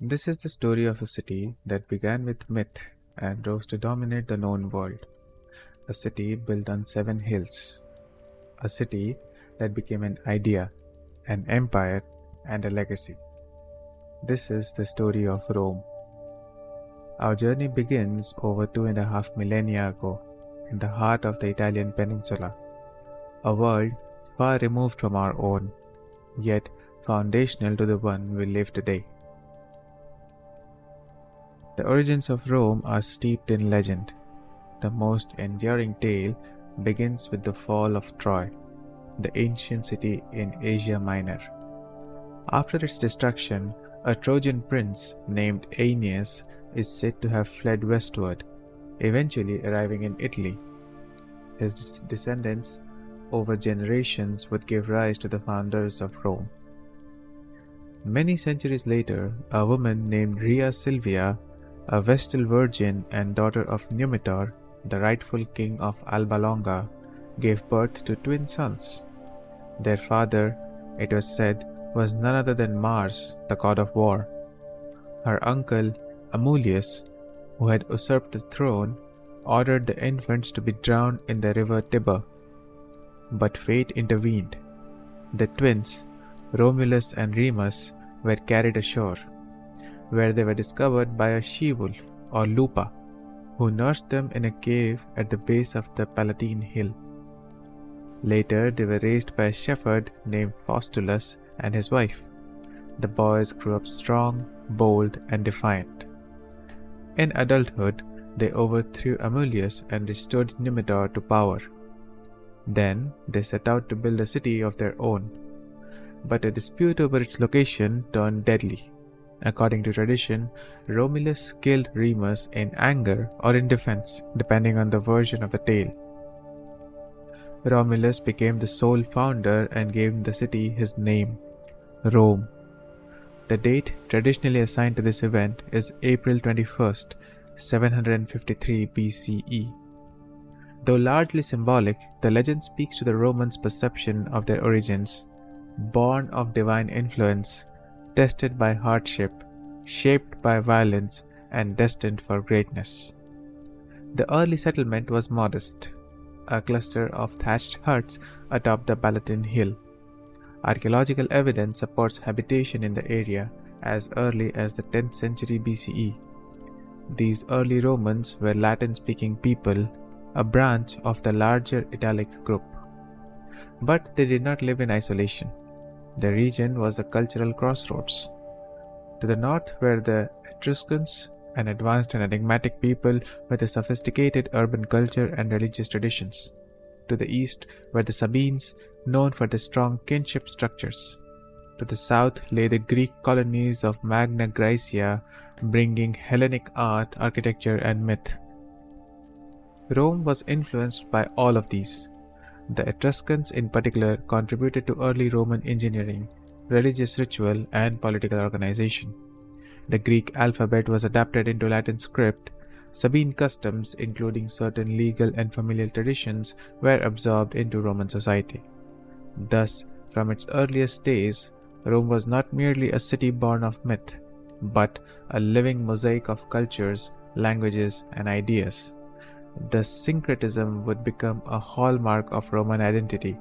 This is the story of a city that began with myth and rose to dominate the known world. A city built on 7 hills. A city that became an idea, an empire, and a legacy. This is the story of Rome. Our journey begins over 2.5 millennia ago, in the heart of the Italian peninsula, a world far removed from our own, yet foundational to the one we live today. The origins of Rome are steeped in legend. The most enduring tale begins with the fall of Troy, the ancient city in Asia Minor. After its destruction, a Trojan prince named Aeneas is said to have fled westward, eventually arriving in Italy. His descendants over generations would give rise to the founders of Rome. Many centuries later, a woman named Rhea Silvia, a Vestal virgin and daughter of Numitor, the rightful king of Alba Longa, gave birth to twin sons. Their father, it was said, was none other than Mars, the god of war. Her uncle, Amulius, who had usurped the throne, ordered the infants to be drowned in the river Tiber. But fate intervened. The twins, Romulus and Remus, were carried ashore, where they were discovered by a she-wolf or lupa, who nursed them in a cave at the base of the Palatine Hill. Later, they were raised by a shepherd named Faustulus and his wife. The boys grew up strong, bold, and defiant. In adulthood, they overthrew Amulius and restored Numitor to power. Then, they set out to build a city of their own. But a dispute over its location turned deadly. According to tradition, Romulus killed Remus in anger or in defense, depending on the version of the tale. Romulus became the sole founder and gave the city his name, Rome. The date traditionally assigned to this event is April 21st, 753 BCE. Though largely symbolic, the legend speaks to the Romans' perception of their origins, born of divine influence, tested by hardship, shaped by violence, and destined for greatness. The early settlement was modest, a cluster of thatched huts atop the Palatine Hill. Archaeological evidence supports habitation in the area as early as the 10th century BCE. These early Romans were Latin-speaking people, a branch of the larger Italic group. But they did not live in isolation. The region was a cultural crossroads. To the north were the Etruscans, an advanced and enigmatic people with a sophisticated urban culture and religious traditions. To the east were the Sabines, known for their strong kinship structures. To the south lay the Greek colonies of Magna Graecia, bringing Hellenic art, architecture, and myth. Rome was influenced by all of these. The Etruscans in particular contributed to early Roman engineering, religious ritual, and political organization. The Greek alphabet was adapted into Latin script. Sabine customs, including certain legal and familial traditions, were absorbed into Roman society. Thus, from its earliest days, Rome was not merely a city born of myth, but a living mosaic of cultures, languages, and ideas. The syncretism would become a hallmark of Roman identity,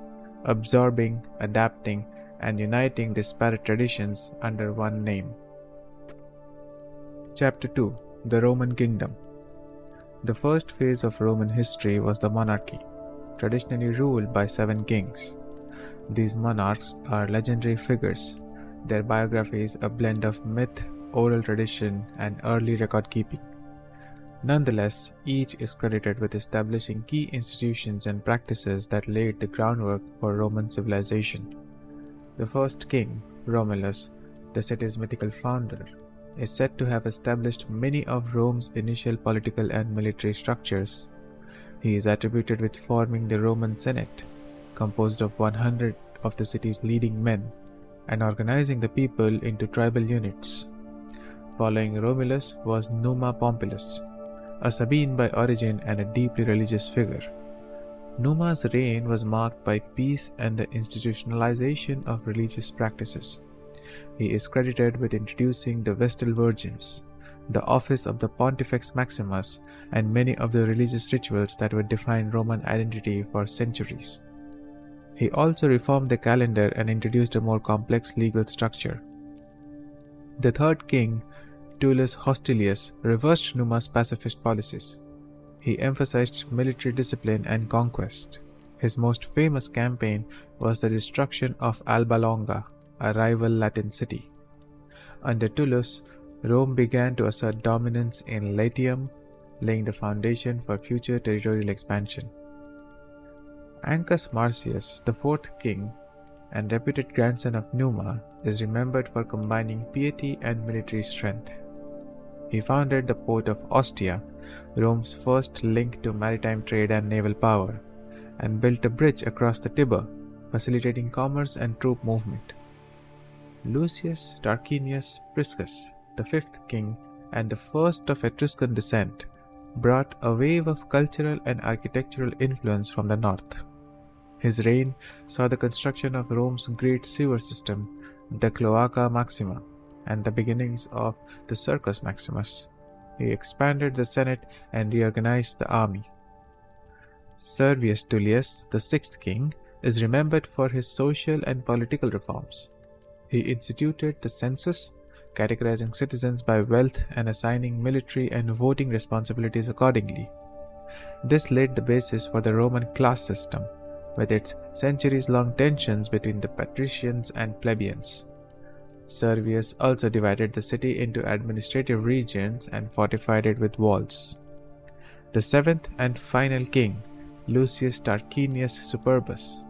absorbing, adapting, and uniting disparate traditions under one name. Chapter 2: The Roman Kingdom. The first phase of Roman history was the monarchy, traditionally ruled by 7 kings. These monarchs are legendary figures, their biographies a blend of myth, oral tradition, and early record keeping. Nonetheless, each is credited with establishing key institutions and practices that laid the groundwork for Roman civilization. The first king, Romulus, the city's mythical founder, is said to have established many of Rome's initial political and military structures. He is attributed with forming the Roman Senate, composed of 100 of the city's leading men, and organizing the people into tribal units. Following Romulus was Numa Pompilius, a Sabine by origin and a deeply religious figure. Numa's reign was marked by peace and the institutionalization of religious practices. He is credited with introducing the Vestal Virgins, the office of the Pontifex Maximus, and many of the religious rituals that would define Roman identity for centuries. He also reformed the calendar and introduced a more complex legal structure. The third king, Tullus Hostilius, reversed Numa's pacifist policies. He emphasized military discipline and conquest. His most famous campaign was the destruction of Alba Longa, a rival Latin city. Under Tullus, Rome began to assert dominance in Latium, laying the foundation for future territorial expansion. Ancus Marcius, the fourth king and reputed grandson of Numa, is remembered for combining piety and military strength. He founded the port of Ostia, Rome's first link to maritime trade and naval power, and built a bridge across the Tiber, facilitating commerce and troop movement. Lucius Tarquinius Priscus, the fifth king and the first of Etruscan descent, brought a wave of cultural and architectural influence from the north. His reign saw the construction of Rome's great sewer system, the Cloaca Maxima, and the beginnings of the Circus Maximus. He expanded the Senate and reorganized the army. Servius Tullius, the sixth king, is remembered for his social and political reforms. He instituted the census, categorizing citizens by wealth and assigning military and voting responsibilities accordingly. This laid the basis for the Roman class system, with its centuries-long tensions between the patricians and plebeians. Servius also divided the city into administrative regions and fortified it with walls. The seventh and final king, Lucius Tarquinius Superbus,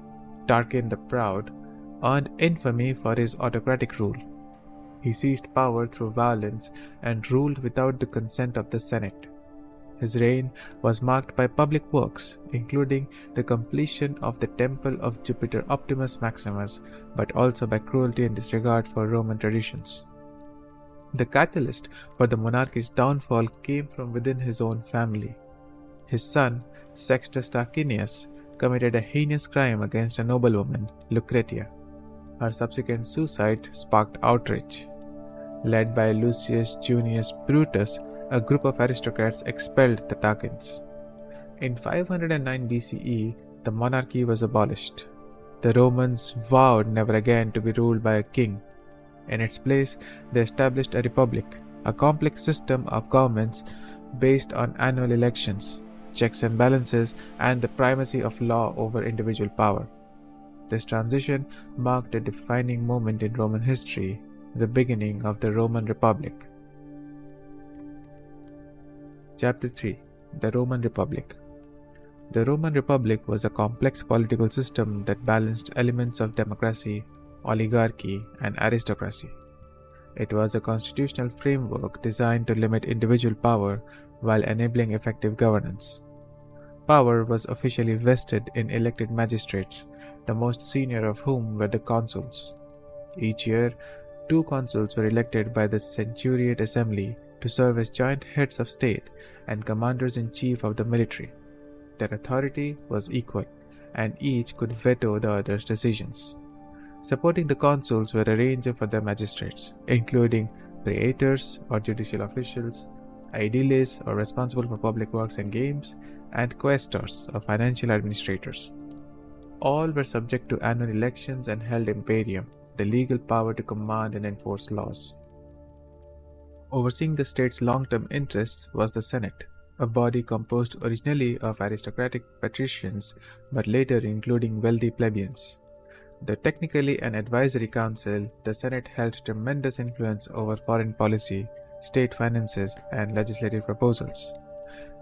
Tarquin the Proud, earned infamy for his autocratic rule. He seized power through violence and ruled without the consent of the Senate. His reign was marked by public works, including the completion of the Temple of Jupiter Optimus Maximus, but also by cruelty and disregard for Roman traditions. The catalyst for the monarchy's downfall came from within his own family. His son, Sextus Tarquinius, committed a heinous crime against a noblewoman, Lucretia. Her subsequent suicide sparked outrage. Led by Lucius Junius Brutus, a group of aristocrats expelled the Tarquins. In 509 BCE, the monarchy was abolished. The Romans vowed never again to be ruled by a king. In its place, they established a republic, a complex system of governments based on annual elections, checks and balances, and the primacy of law over individual power. This transition marked a defining moment in Roman history, the beginning of the Roman Republic. Chapter 3: The Roman Republic. The Roman Republic was a complex political system that balanced elements of democracy, oligarchy, and aristocracy. It was a constitutional framework designed to limit individual power while enabling effective governance. Power was officially vested in elected magistrates, the most senior of whom were the consuls. Each year, 2 consuls were elected by the Centuriate Assembly to serve as joint heads of state and commanders-in-chief of the military. Their authority was equal, and each could veto the other's decisions. Supporting the consuls were a range of other magistrates, including praetors or judicial officials, aediles or responsible for public works and games, and quaestors or financial administrators. All were subject to annual elections and held imperium, the legal power to command and enforce laws. Overseeing the state's long-term interests was the Senate, a body composed originally of aristocratic patricians but later including wealthy plebeians. Though technically an advisory council, the Senate held tremendous influence over foreign policy, state finances, and legislative proposals.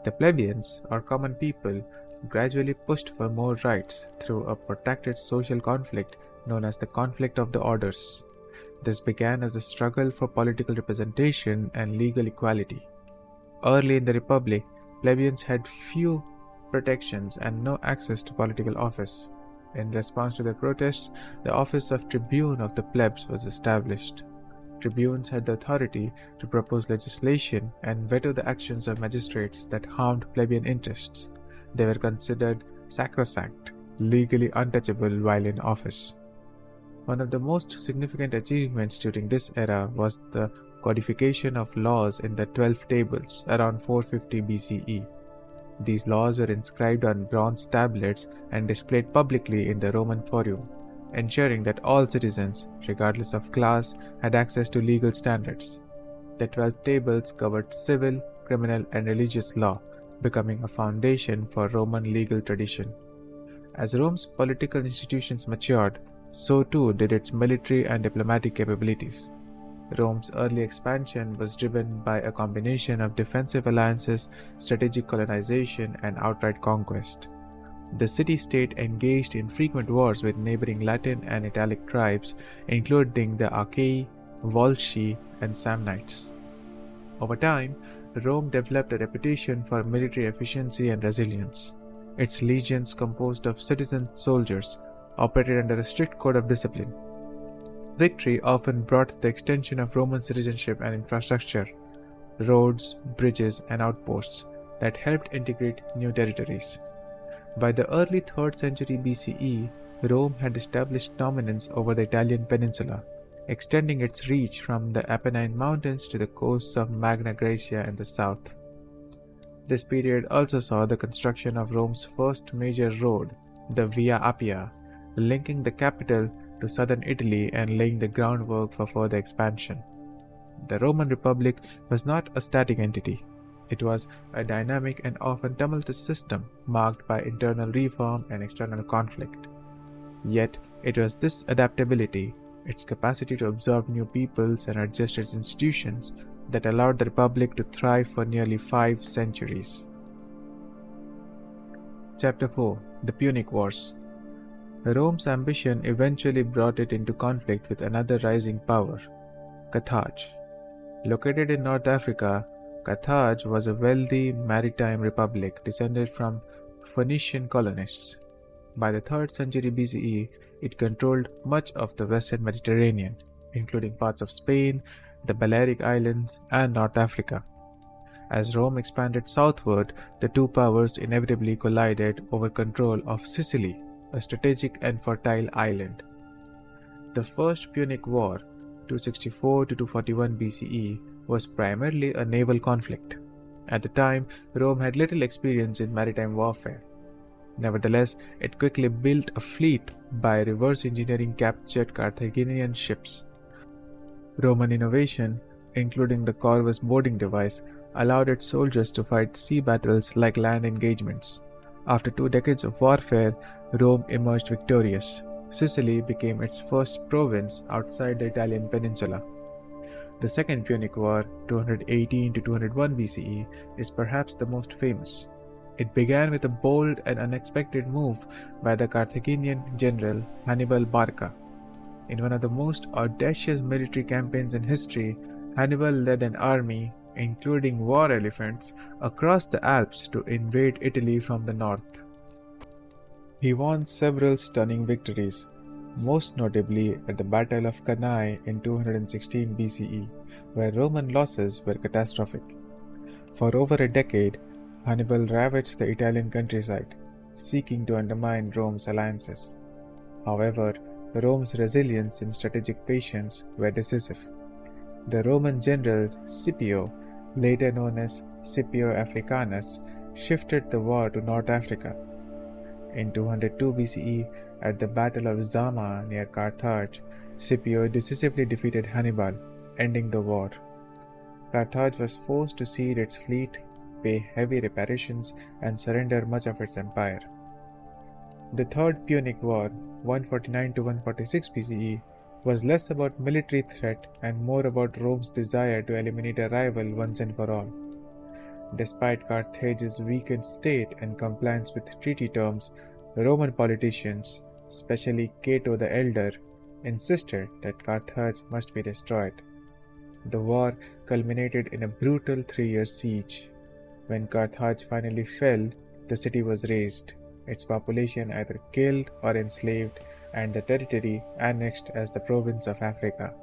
The plebeians, or common people, gradually pushed for more rights through a protracted social conflict known as the Conflict of the Orders. This began as a struggle for political representation and legal equality. Early in the Republic, plebeians had few protections and no access to political office. In response to their protests, the office of tribune of the plebs was established. Tribunes had the authority to propose legislation and veto the actions of magistrates that harmed plebeian interests. They were considered sacrosanct, legally untouchable while in office. One of the most significant achievements during this era was the codification of laws in the 12 tables around 450 BCE. These laws were inscribed on bronze tablets and displayed publicly in the Roman Forum, ensuring that all citizens, regardless of class, had access to legal standards. The 12 tables covered civil, criminal, and religious law, becoming a foundation for Roman legal tradition. As Rome's political institutions matured, so too did its military and diplomatic capabilities. Rome's early expansion was driven by a combination of defensive alliances, strategic colonization, and outright conquest. The city-state engaged in frequent wars with neighboring Latin and Italic tribes, including the Achaei, Volsci, and Samnites. Over time, Rome developed a reputation for military efficiency and resilience. Its legions, composed of citizen soldiers, operated under a strict code of discipline. Victory often brought the extension of Roman citizenship and infrastructure, roads, bridges, and outposts that helped integrate new territories. By the early 3rd century BCE, Rome had established dominance over the Italian peninsula, extending its reach from the Apennine Mountains to the coasts of Magna Graecia in the south. This period also saw the construction of Rome's first major road, the Via Appia, linking the capital to southern Italy and laying the groundwork for further expansion. The Roman Republic was not a static entity. It was a dynamic and often tumultuous system marked by internal reform and external conflict. Yet, it was this adaptability, its capacity to absorb new peoples and adjust its institutions, that allowed the Republic to thrive for nearly 5 centuries. Chapter 4: The Punic Wars. Rome's ambition eventually brought it into conflict with another rising power, Carthage. Located in North Africa, Carthage was a wealthy maritime republic descended from Phoenician colonists. By the 3rd century BCE, it controlled much of the western Mediterranean, including parts of Spain, the Balearic Islands, and North Africa. As Rome expanded southward, the two powers inevitably collided over control of Sicily, a strategic and fertile island. The First Punic War, 264 to 241 BCE, was primarily a naval conflict. At the time, Rome had little experience in maritime warfare. Nevertheless, it quickly built a fleet by reverse engineering captured Carthaginian ships. Roman innovation, including the corvus boarding device, allowed its soldiers to fight sea battles like land engagements. After 2 decades of warfare, Rome emerged victorious. Sicily became its first province outside the Italian peninsula. The Second Punic War, 218 to 201 BCE, is perhaps the most famous. It began with a bold and unexpected move by the Carthaginian general Hannibal Barca. In one of the most audacious military campaigns in history, Hannibal led an army, including war elephants, across the Alps to invade Italy from the north. He won several stunning victories, most notably at the Battle of Cannae in 216 BCE, where Roman losses were catastrophic. For over a decade, Hannibal ravaged the Italian countryside, seeking to undermine Rome's alliances. However, Rome's resilience and strategic patience were decisive. The Roman general Scipio, later known as Scipio Africanus, shifted the war to North Africa. In 202 BCE, at the Battle of Zama near Carthage, Scipio decisively defeated Hannibal, ending the war. Carthage was forced to cede its fleet, pay heavy reparations, and surrender much of its empire. The Third Punic War, 149 to 146 BCE, was less about military threat and more about Rome's desire to eliminate a rival once and for all. Despite Carthage's weakened state and compliance with treaty terms, Roman politicians, especially Cato the Elder, insisted that Carthage must be destroyed. The war culminated in a brutal 3-year siege. When Carthage finally fell, the city was razed, its population either killed or enslaved, and the territory annexed as the province of Africa.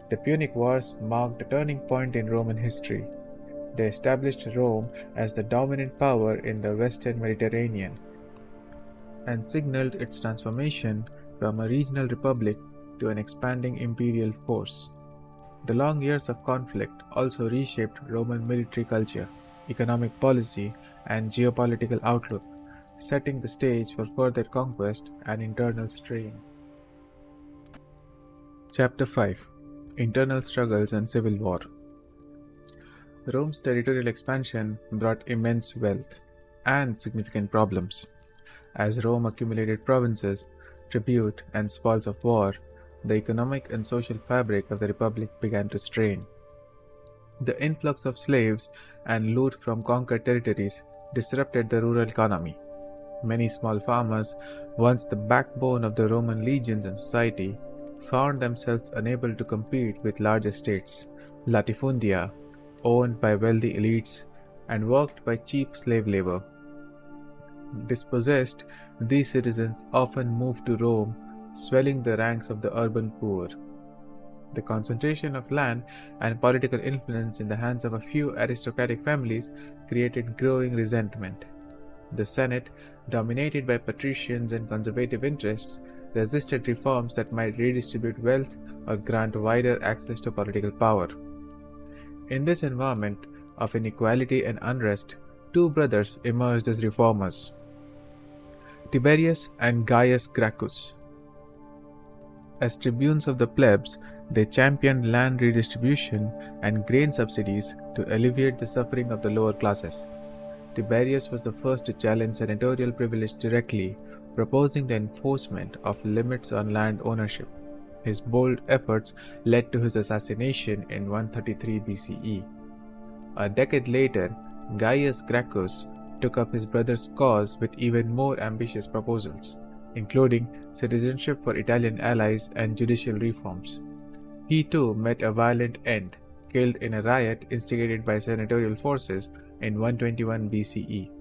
The Punic Wars marked a turning point in Roman history. They established Rome as the dominant power in the Western Mediterranean and signaled its transformation from a regional republic to an expanding imperial force. The long years of conflict also reshaped Roman military culture, economic policy, and geopolitical outlook, setting the stage for further conquest and internal strain. Chapter 5: Internal Struggles and Civil War. Rome's territorial expansion brought immense wealth and significant problems. As Rome accumulated provinces, tribute, and spoils of war, the economic and social fabric of the Republic began to strain. The influx of slaves and loot from conquered territories disrupted the rural economy. Many small farmers, once the backbone of the Roman legions and society, found themselves unable to compete with large estates, latifundia, owned by wealthy elites and worked by cheap slave labor. Dispossessed, these citizens often moved to Rome, swelling the ranks of the urban poor. The concentration of land and political influence in the hands of a few aristocratic families created growing resentment. The Senate, dominated by patricians and conservative interests, resisted reforms that might redistribute wealth or grant wider access to political power. In this environment of inequality and unrest, two brothers emerged as reformers: Tiberius and Gaius Gracchus. As tribunes of the plebs, they championed land redistribution and grain subsidies to alleviate the suffering of the lower classes. Tiberius was the first to challenge senatorial privilege directly, proposing the enforcement of limits on land ownership. His bold efforts led to his assassination in 133 BCE. A decade later, Gaius Gracchus took up his brother's cause with even more ambitious proposals, including citizenship for Italian allies and judicial reforms. He too met a violent end, killed in a riot instigated by senatorial forces in 121 BCE.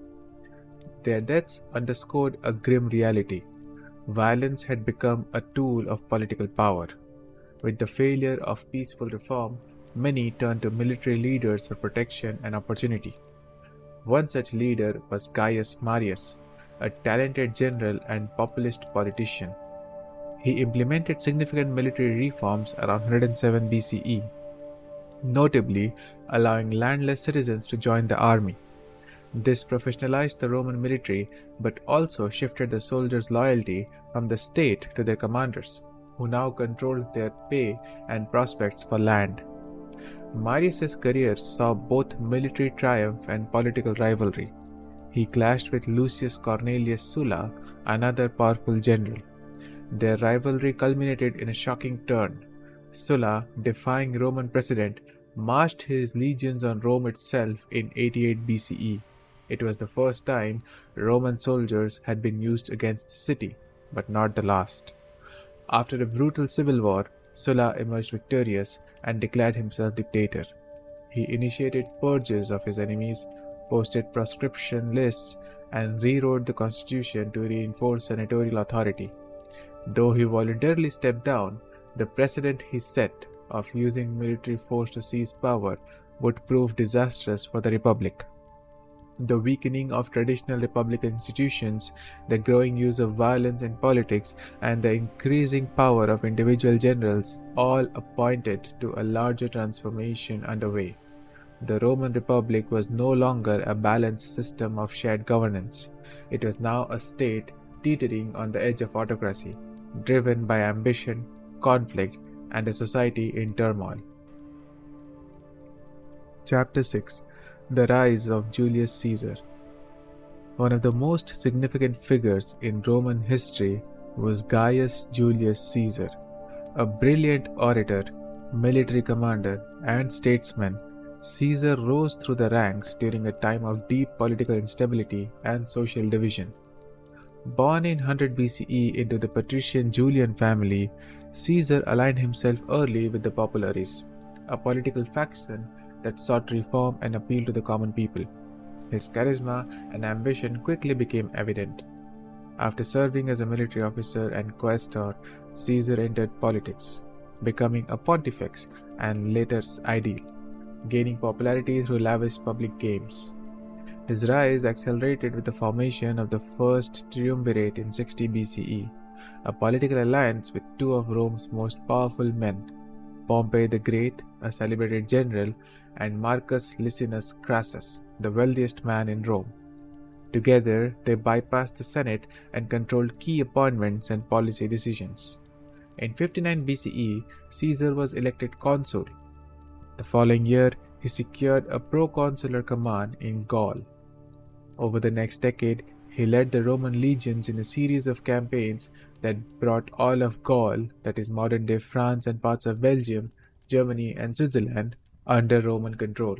Their deaths underscored a grim reality. Violence had become a tool of political power. With the failure of peaceful reform, many turned to military leaders for protection and opportunity. One such leader was Gaius Marius, a talented general and populist politician. He implemented significant military reforms around 107 BCE, notably allowing landless citizens to join the army. This professionalized the Roman military but also shifted the soldiers' loyalty from the state to their commanders, who now controlled their pay and prospects for land. Marius' career saw both military triumph and political rivalry. He clashed with Lucius Cornelius Sulla, another powerful general. Their rivalry culminated in a shocking turn. Sulla, defying Roman precedent, marched his legions on Rome itself in 88 BCE. It was the first time Roman soldiers had been used against the city, but not the last. After a brutal civil war, Sulla emerged victorious and declared himself dictator. He initiated purges of his enemies, posted proscription lists, and rewrote the constitution to reinforce senatorial authority. Though he voluntarily stepped down, the precedent he set of using military force to seize power would prove disastrous for the Republic. The weakening of traditional republican institutions, the growing use of violence in politics, and the increasing power of individual generals all pointed to a larger transformation underway. The Roman Republic was no longer a balanced system of shared governance. It was now a state teetering on the edge of autocracy, driven by ambition, conflict, and a society in turmoil. Chapter 6: The Rise of Julius Caesar. One of the most significant figures in Roman history was Gaius Julius Caesar. A brilliant orator, military commander, and statesman, Caesar rose through the ranks during a time of deep political instability and social division. Born in 100 BCE into the patrician Julian family, Caesar aligned himself early with the Populares, a political faction that sought reform and appeal to the common people. His charisma and ambition quickly became evident. After serving as a military officer and quaestor, Caesar entered politics, becoming a pontifex and later aedile, gaining popularity through lavish public games. His rise accelerated with the formation of the first triumvirate in 60 BCE, a political alliance with two of Rome's most powerful men, Pompey the Great, a celebrated general, and Marcus Licinius Crassus, the wealthiest man in Rome. Together, they bypassed the Senate and controlled key appointments and policy decisions. In 59 BCE, Caesar was elected consul. The following year, he secured a proconsular command in Gaul. Over the next decade, he led the Roman legions in a series of campaigns that brought all of Gaul, that is modern-day France and parts of Belgium, Germany and Switzerland, under Roman control.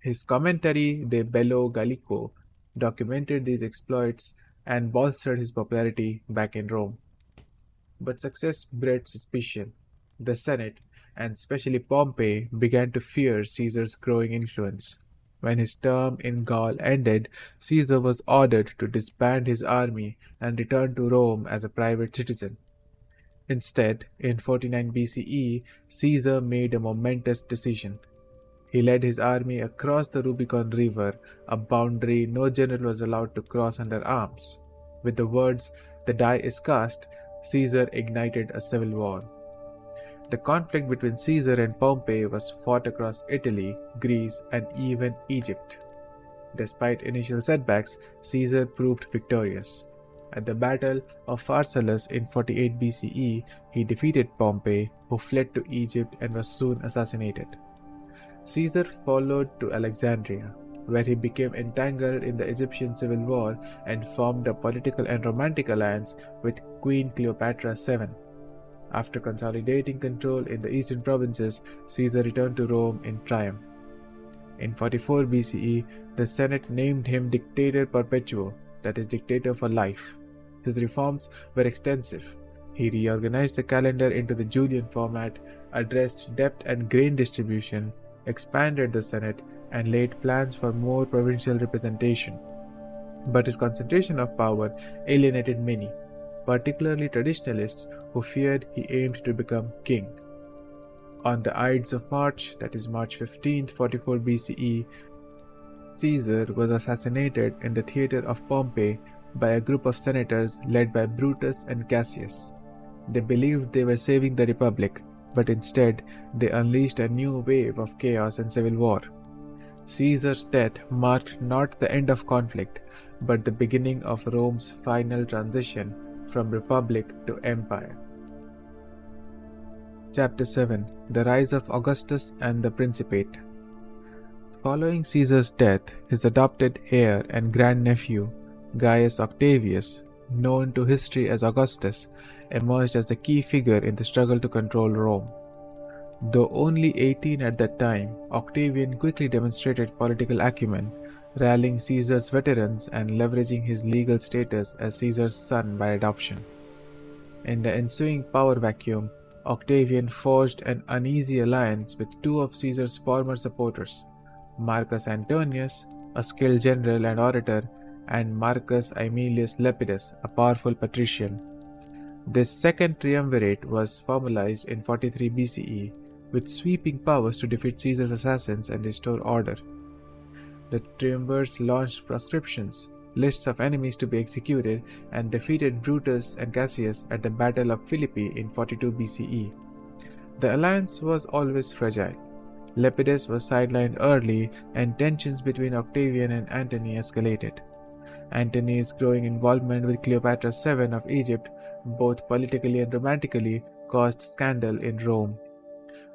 His commentary De Bello Gallico documented these exploits and bolstered his popularity back in Rome. But success bred suspicion. The Senate, and especially Pompey, began to fear Caesar's growing influence. When his term in Gaul ended, Caesar was ordered to disband his army and return to Rome as a private citizen. Instead, in 49 BCE, Caesar made a momentous decision. He led his army across the Rubicon River, a boundary no general was allowed to cross under arms. With the words, "The die is cast," Caesar ignited a civil war. The conflict between Caesar and Pompey was fought across Italy, Greece, and even Egypt. Despite initial setbacks, Caesar proved victorious. At the Battle of Pharsalus in 48 BCE, he defeated Pompey, who fled to Egypt and was soon assassinated. Caesar followed to Alexandria, where he became entangled in the Egyptian civil war and formed a political and romantic alliance with Queen Cleopatra VII. After consolidating control in the eastern provinces, Caesar returned to Rome in triumph. In 44 BCE, the Senate named him Dictator Perpetuo, that is, dictator for life. His reforms were extensive. He reorganized the calendar into the Julian format, addressed debt and grain distribution, expanded the Senate, and laid plans for more provincial representation. But his concentration of power alienated many, particularly traditionalists who feared he aimed to become king. On the Ides of March, that is March 15, 44 BCE, Caesar was assassinated in the theatre of Pompey by a group of senators led by Brutus and Cassius. They believed they were saving the Republic, but instead they unleashed a new wave of chaos and civil war. Caesar's death marked not the end of conflict, but the beginning of Rome's final transition from Republic to Empire. Chapter 7: The Rise of Augustus and the Principate. Following Caesar's death, his adopted heir and grandnephew, Gaius Octavius, known to history as Augustus, emerged as the key figure in the struggle to control Rome. Though only 18 at that time, Octavian quickly demonstrated political acumen, rallying Caesar's veterans and leveraging his legal status as Caesar's son by adoption. In the ensuing power vacuum, Octavian forged an uneasy alliance with two of Caesar's former supporters, Marcus Antonius, a skilled general and orator, and Marcus Aemilius Lepidus, a powerful patrician. This second triumvirate was formalized in 43 BCE, with sweeping powers to defeat Caesar's assassins and restore order. The triumvirs launched proscriptions, lists of enemies to be executed, and defeated Brutus and Cassius at the Battle of Philippi in 42 BCE. The alliance was always fragile. Lepidus was sidelined early, and tensions between Octavian and Antony escalated. Antony's growing involvement with Cleopatra VII of Egypt, both politically and romantically, caused scandal in Rome.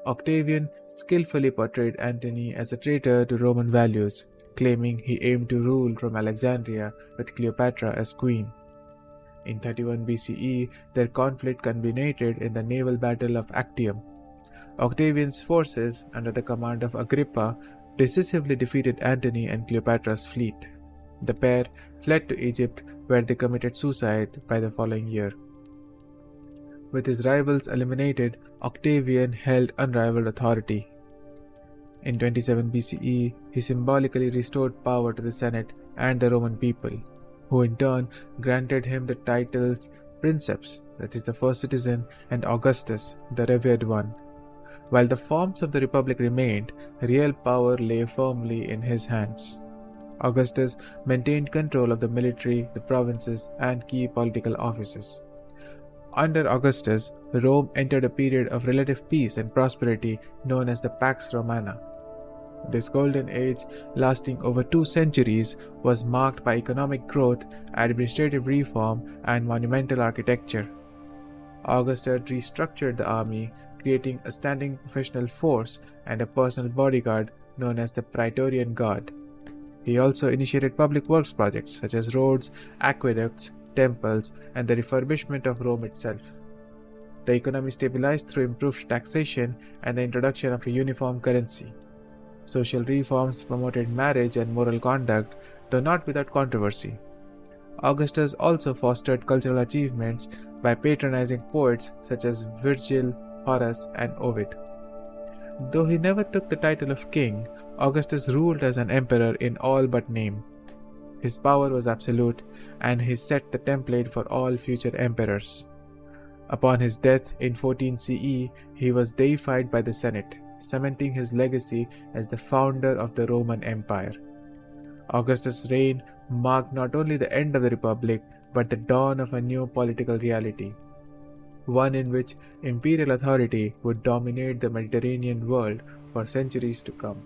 Octavian skillfully portrayed Antony as a traitor to Roman values, claiming he aimed to rule from Alexandria with Cleopatra as queen. In 31 BCE, their conflict culminated in the naval battle of Actium. Octavian's forces, under the command of Agrippa, decisively defeated Antony and Cleopatra's fleet. The pair fled to Egypt, where they committed suicide by the following year. With his rivals eliminated, Octavian held unrivaled authority. In 27 BCE, he symbolically restored power to the Senate and the Roman people, who in turn granted him the titles Princeps, that is the first citizen, and Augustus, the revered one. While the forms of the Republic remained, real power lay firmly in his hands. Augustus maintained control of the military, the provinces, and key political offices. Under Augustus, Rome entered a period of relative peace and prosperity known as the Pax Romana. This golden age, lasting over 2 centuries, was marked by economic growth, administrative reform, and monumental architecture. Augustus restructured the army, creating a standing professional force and a personal bodyguard known as the Praetorian Guard. He also initiated public works projects such as roads, aqueducts, temples, and the refurbishment of Rome itself. The economy stabilized through improved taxation and the introduction of a uniform currency. Social reforms promoted marriage and moral conduct, though not without controversy. Augustus also fostered cultural achievements by patronizing poets such as Virgil, Horace, and Ovid. Though he never took the title of king, Augustus ruled as an emperor in all but name. His power was absolute, and he set the template for all future emperors. Upon his death in 14 CE, he was deified by the Senate, cementing his legacy as the founder of the Roman Empire. Augustus' reign marked not only the end of the Republic, but the dawn of a new political reality, one in which imperial authority would dominate the Mediterranean world for centuries to come.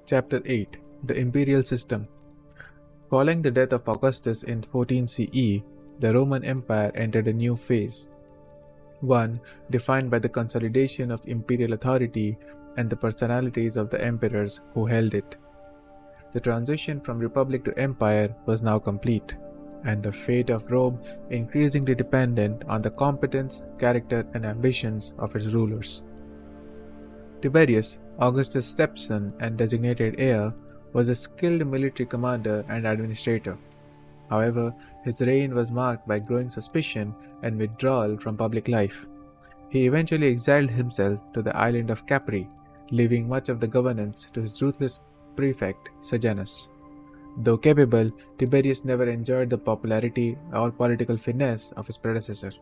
Chapter 8: The Imperial System. Following the death of Augustus in 14 CE, the Roman Empire entered a new phase, one defined by the consolidation of imperial authority and the personalities of the emperors who held it. The transition from republic to empire was now complete, and the fate of Rome increasingly dependent on the competence, character, and ambitions of its rulers. Tiberius, Augustus' stepson and designated heir, was a skilled military commander and administrator. However, his reign was marked by growing suspicion and withdrawal from public life. He eventually exiled himself to the island of Capri, leaving much of the governance to his ruthless prefect Sejanus. Though capable, Tiberius never enjoyed the popularity or political finesse of his predecessor.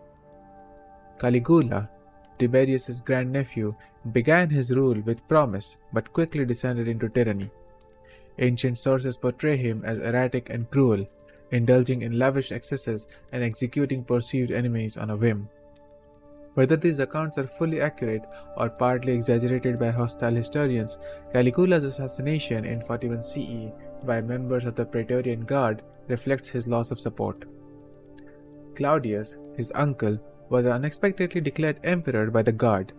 Caligula, Tiberius' grandnephew, began his rule with promise but quickly descended into tyranny. Ancient sources portray him as erratic and cruel, indulging in lavish excesses and executing perceived enemies on a whim. Whether these accounts are fully accurate or partly exaggerated by hostile historians, Caligula's assassination in 41 CE by members of the Praetorian Guard reflects his loss of support. Claudius, his uncle, was unexpectedly declared emperor by the Guard.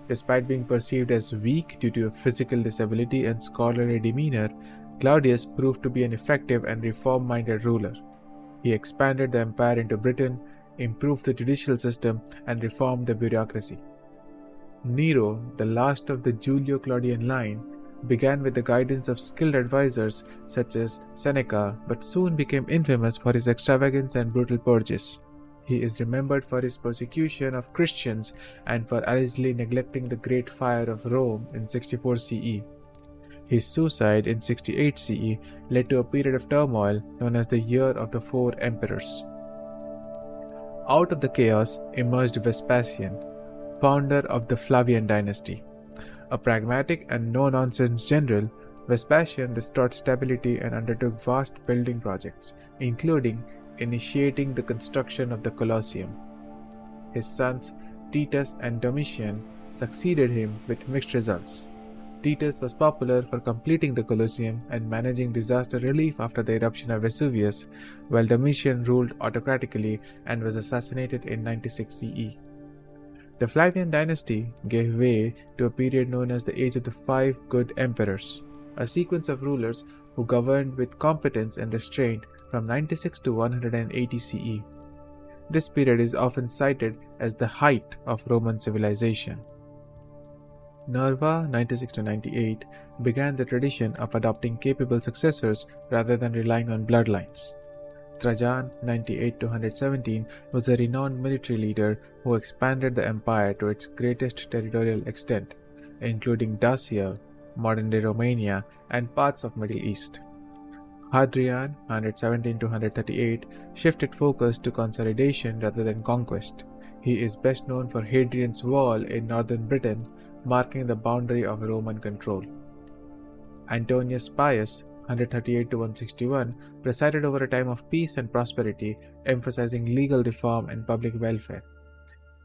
Despite being perceived as weak due to a physical disability and scholarly demeanor, Claudius proved to be an effective and reform-minded ruler. He expanded the empire into Britain, improved the judicial system, and reformed the bureaucracy. Nero, the last of the Julio-Claudian line, began with the guidance of skilled advisors such as Seneca, but soon became infamous for his extravagance and brutal purges. He is remembered for his persecution of Christians and for allegedly neglecting the Great Fire of Rome in 64 CE. His suicide in 68 CE led to a period of turmoil known as the Year of the Four Emperors. Out of the chaos emerged Vespasian, founder of the Flavian dynasty. A pragmatic and no-nonsense general, Vespasian restored stability and undertook vast building projects, including initiating the construction of the Colosseum. His sons Titus and Domitian succeeded him with mixed results. Titus was popular for completing the Colosseum and managing disaster relief after the eruption of Vesuvius, while Domitian ruled autocratically and was assassinated in 96 CE. The Flavian dynasty gave way to a period known as the Age of the Five Good Emperors, a sequence of rulers who governed with competence and restraint from 96 to 180 CE. This period is often cited as the height of Roman civilization. Nerva 96 to 98 began the tradition of adopting capable successors rather than relying on bloodlines. Trajan 98 to 117 was a renowned military leader who expanded the empire to its greatest territorial extent, including Dacia, modern-day Romania, and parts of Middle East. Hadrian 117 to 138 shifted focus to consolidation rather than conquest. He is best known for Hadrian's Wall in northern Britain, marking the boundary of Roman control. Antonius Pius 138 to 161, presided over a time of peace and prosperity, emphasizing legal reform and public welfare.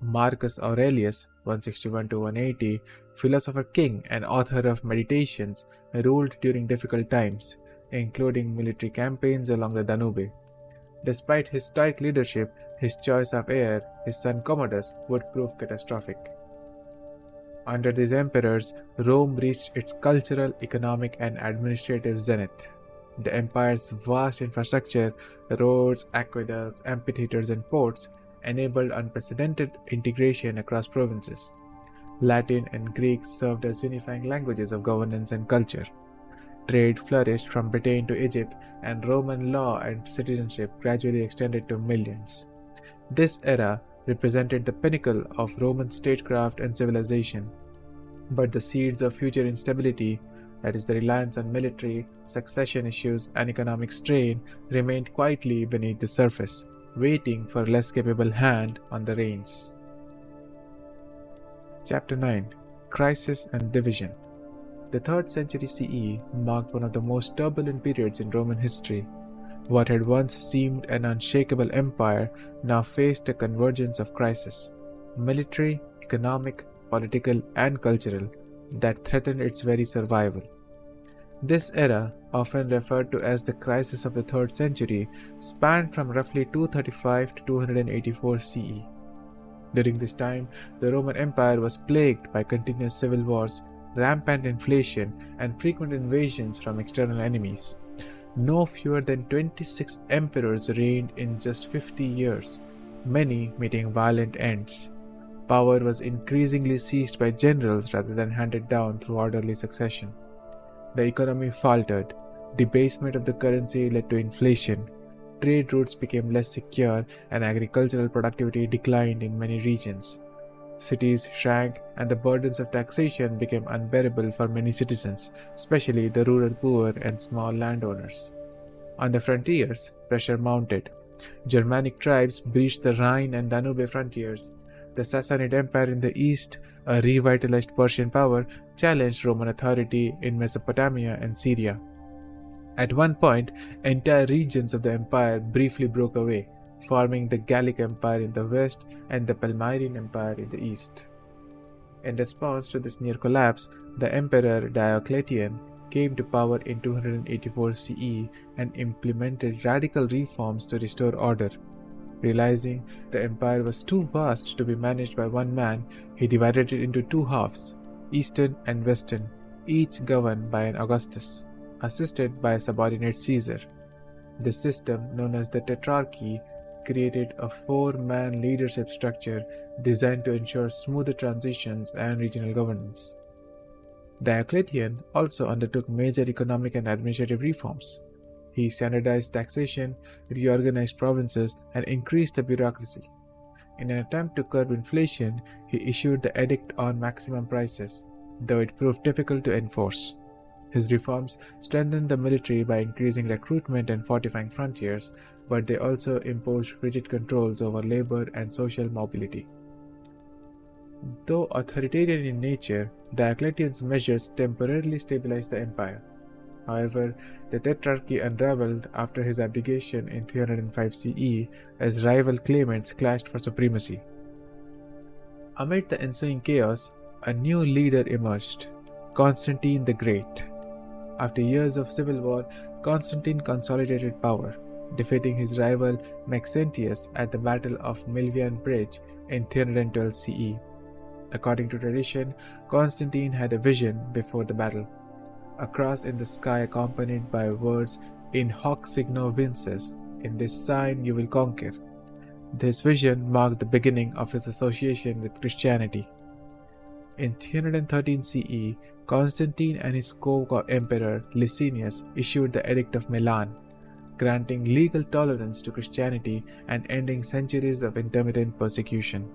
Marcus Aurelius, 161 to 180, philosopher king and author of Meditations, ruled during difficult times, including military campaigns along the Danube. Despite his stoic leadership, his choice of heir, his son Commodus, would prove catastrophic. Under these emperors, Rome reached its cultural, economic, and administrative zenith. The empire's vast infrastructure, roads, aqueducts, amphitheaters, and ports, enabled unprecedented integration across provinces. Latin and Greek served as unifying languages of governance and culture. Trade flourished from Britain to Egypt, and Roman law and citizenship gradually extended to millions. This era represented the pinnacle of Roman statecraft and civilization. But the seeds of future instability, that is, the reliance on military, succession issues, and economic strain, remained quietly beneath the surface, waiting for a less capable hand on the reins. Chapter 9: Crisis and Division. The 3rd century CE marked one of the most turbulent periods in Roman history. What had once seemed an unshakable empire now faced a convergence of crises, military, economic, political, and cultural, that threatened its very survival. This era, often referred to as the crisis of the 3rd century, spanned from roughly 235 to 284 CE. During this time, the Roman Empire was plagued by continuous civil wars, rampant inflation, and frequent invasions from external enemies. No fewer than 26 emperors reigned in just 50 years, many meeting violent ends. Power was increasingly seized by generals rather than handed down through orderly succession. The economy faltered, debasement of the currency led to inflation, trade routes became less secure, and agricultural productivity declined in many regions. Cities shrank, and the burdens of taxation became unbearable for many citizens, especially the rural poor and small landowners. On the frontiers, pressure mounted. Germanic tribes breached the Rhine and Danube frontiers. The Sassanid Empire in the east, a revitalized Persian power, challenged Roman authority in Mesopotamia and Syria. At one point, entire regions of the empire briefly broke away, forming the Gallic Empire in the west and the Palmyrene Empire in the east. In response to this near collapse, the Emperor Diocletian came to power in 284 CE and implemented radical reforms to restore order. Realizing the empire was too vast to be managed by one man, he divided it into two halves, eastern and western, each governed by an Augustus, assisted by a subordinate Caesar. This system, known as the Tetrarchy, created a four-man leadership structure designed to ensure smoother transitions and regional governance. Diocletian also undertook major economic and administrative reforms. He standardized taxation, reorganized provinces, and increased the bureaucracy. In an attempt to curb inflation, he issued the Edict on Maximum Prices, though it proved difficult to enforce. His reforms strengthened the military by increasing recruitment and fortifying frontiers, but they also imposed rigid controls over labor and social mobility. Though authoritarian in nature, Diocletian's measures temporarily stabilized the empire. However, the Tetrarchy unraveled after his abdication in 305 CE as rival claimants clashed for supremacy. Amid the ensuing chaos, a new leader emerged, Constantine the Great. After years of civil war, Constantine consolidated power, defeating his rival Maxentius at the Battle of Milvian Bridge in 312 CE. According to tradition, Constantine had a vision before the battle, a cross in the sky accompanied by words "In hoc signo vinces," "In this sign you will conquer." This vision marked the beginning of his association with Christianity. In 313 CE, Constantine and his co-emperor Licinius issued the Edict of Milan, granting legal tolerance to Christianity and ending centuries of intermittent persecution.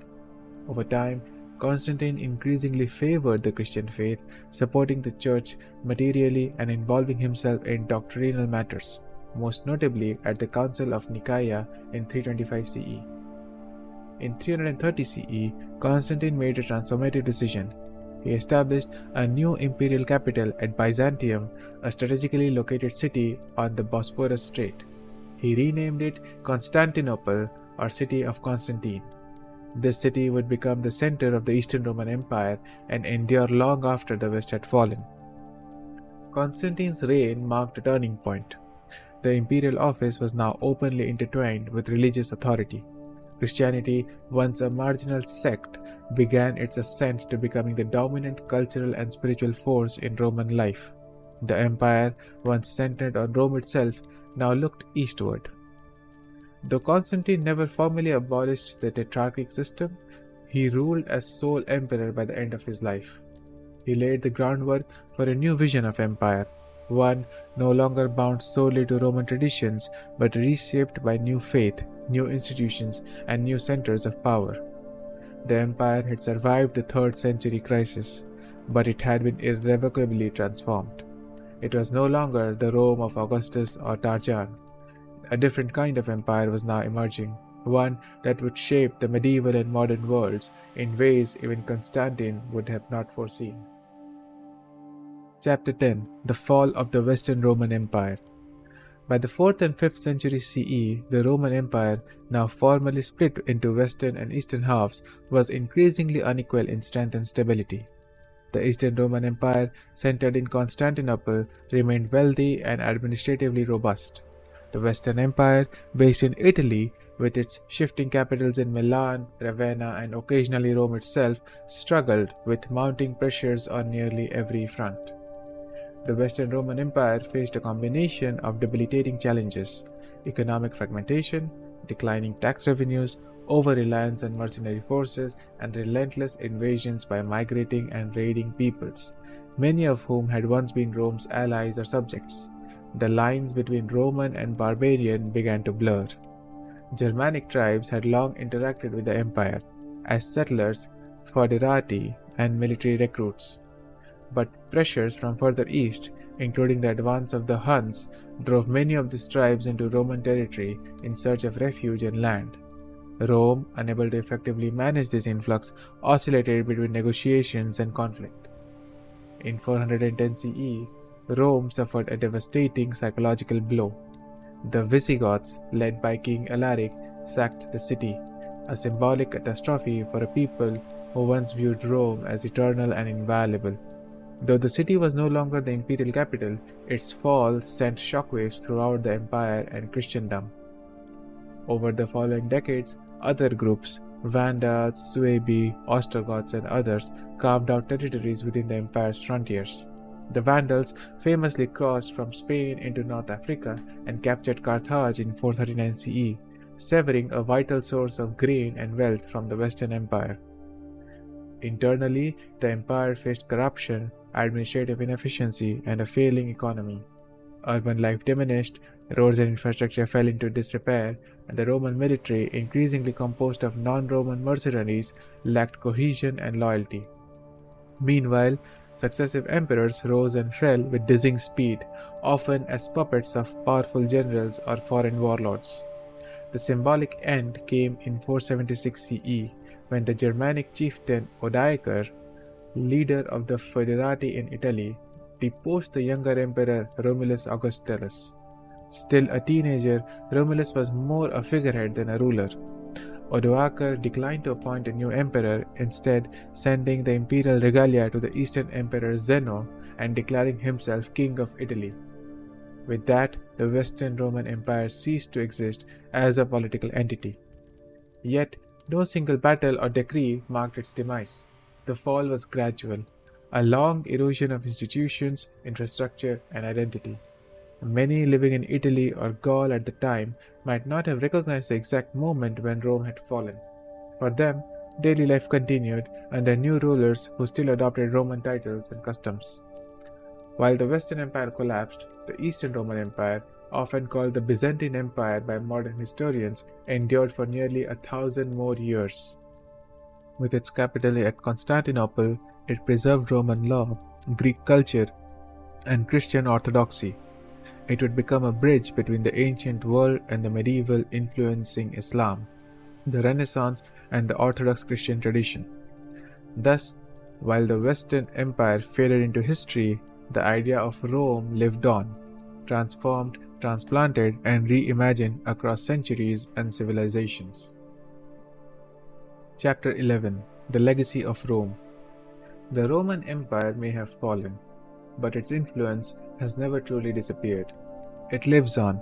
Over time, Constantine increasingly favored the Christian faith, supporting the church materially and involving himself in doctrinal matters, most notably at the Council of Nicaea in 325 CE. In 330 CE, Constantine made a transformative decision. He established a new imperial capital at Byzantium, a strategically located city on the Bosporus Strait. He renamed it Constantinople, or City of Constantine. This city would become the center of the Eastern Roman Empire and endure long after the West had fallen. Constantine's reign marked a turning point. The imperial office was now openly intertwined with religious authority. Christianity, once a marginal sect, began its ascent to becoming the dominant cultural and spiritual force in Roman life. The empire, once centered on Rome itself, now looked eastward. Though Constantine never formally abolished the tetrarchic system, he ruled as sole emperor by the end of his life. He laid the groundwork for a new vision of empire, one no longer bound solely to Roman traditions but reshaped by new faith, new institutions, and new centers of power. The empire had survived the 3rd century crisis, but it had been irrevocably transformed. It was no longer the Rome of Augustus or Trajan. A different kind of empire was now emerging, one that would shape the medieval and modern worlds in ways even Constantine would have not foreseen. Chapter 10: The Fall of the Western Roman Empire. By the 4th and 5th century CE, the Roman Empire, now formally split into western and eastern halves, was increasingly unequal in strength and stability. The Eastern Roman Empire, centered in Constantinople, remained wealthy and administratively robust. The Western Empire, based in Italy, with its shifting capitals in Milan, Ravenna, and occasionally Rome itself, struggled with mounting pressures on nearly every front. The Western Roman Empire faced a combination of debilitating challenges: economic fragmentation, declining tax revenues, over-reliance on mercenary forces, and relentless invasions by migrating and raiding peoples, many of whom had once been Rome's allies or subjects. The lines between Roman and barbarian began to blur. Germanic tribes had long interacted with the empire as settlers, foederati, and military recruits. But pressures from further east, including the advance of the Huns, drove many of these tribes into Roman territory in search of refuge and land. Rome, unable to effectively manage this influx, oscillated between negotiations and conflict. In 410 CE, Rome suffered a devastating psychological blow. The Visigoths, led by King Alaric, sacked the city, a symbolic catastrophe for a people who once viewed Rome as eternal and inviolable. Though the city was no longer the imperial capital, its fall sent shockwaves throughout the empire and Christendom. Over the following decades, other groups, Vandals, Suebi, Ostrogoths, and others, carved out territories within the empire's frontiers. The Vandals famously crossed from Spain into North Africa and captured Carthage in 439 CE, severing a vital source of grain and wealth from the Western Empire. Internally, the empire faced corruption, administrative inefficiency, and a failing economy. Urban life diminished, roads and infrastructure fell into disrepair, and the Roman military, increasingly composed of non-Roman mercenaries, lacked cohesion and loyalty. Meanwhile, successive emperors rose and fell with dizzying speed, often as puppets of powerful generals or foreign warlords. The symbolic end came in 476 CE, when the Germanic chieftain Odoacer, leader of the foederati in Italy, deposed the younger emperor Romulus Augustulus. Still a teenager, Romulus was more a figurehead than a ruler. Odoacer declined to appoint a new emperor, instead sending the imperial regalia to the Eastern Emperor Zeno and declaring himself king of Italy. With that, the Western Roman Empire ceased to exist as a political entity. Yet, no single battle or decree marked its demise. The fall was gradual, a long erosion of institutions, infrastructure, and identity. Many living in Italy or Gaul at the time might not have recognized the exact moment when Rome had fallen. For them, daily life continued under new rulers who still adopted Roman titles and customs. While the Western Empire collapsed, the Eastern Roman Empire, often called the Byzantine Empire by modern historians, endured for nearly 1,000 more years. With its capital at Constantinople, it preserved Roman law, Greek culture, and Christian orthodoxy. It would become a bridge between the ancient world and the medieval, influencing Islam, the Renaissance, and the Orthodox Christian tradition. Thus, While the Western Empire faded into history, the idea of Rome lived on, transformed, transplanted, and reimagined across centuries and civilizations. Chapter 11: The Legacy of Rome. The Roman Empire may have fallen, but its influence has never truly disappeared. It lives on,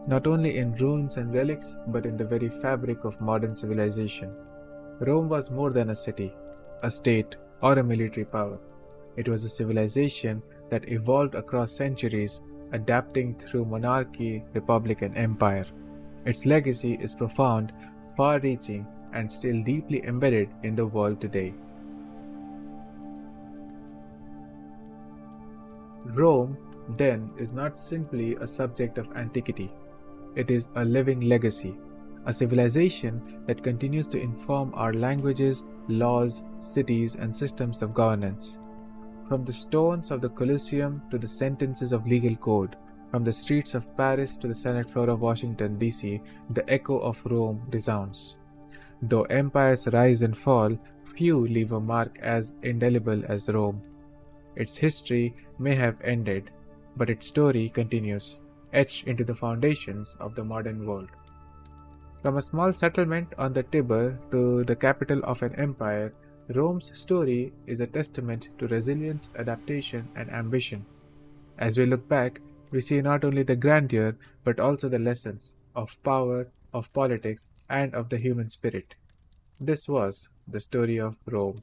not only in ruins and relics, but in the very fabric of modern civilization. Rome was more than a city, a state, or a military power. It was a civilization that evolved across centuries, adapting through monarchy, republic, and empire. Its legacy is profound, far-reaching, and still deeply embedded in the world today. Rome, then, is not simply a subject of antiquity. It is a living legacy, a civilization that continues to inform our languages, laws, cities, and systems of governance. From the stones of the Colosseum to the sentences of legal code, from the streets of Paris to the Senate floor of Washington, D.C., the echo of Rome resounds. Though empires rise and fall, few leave a mark as indelible as Rome. Its history may have ended, but its story continues, etched into the foundations of the modern world. From a small settlement on the Tiber to the capital of an empire, Rome's story is a testament to resilience, adaptation, and ambition. As we look back, we see not only the grandeur, but also the lessons of power, of politics, and of the human spirit. This was the story of Rome.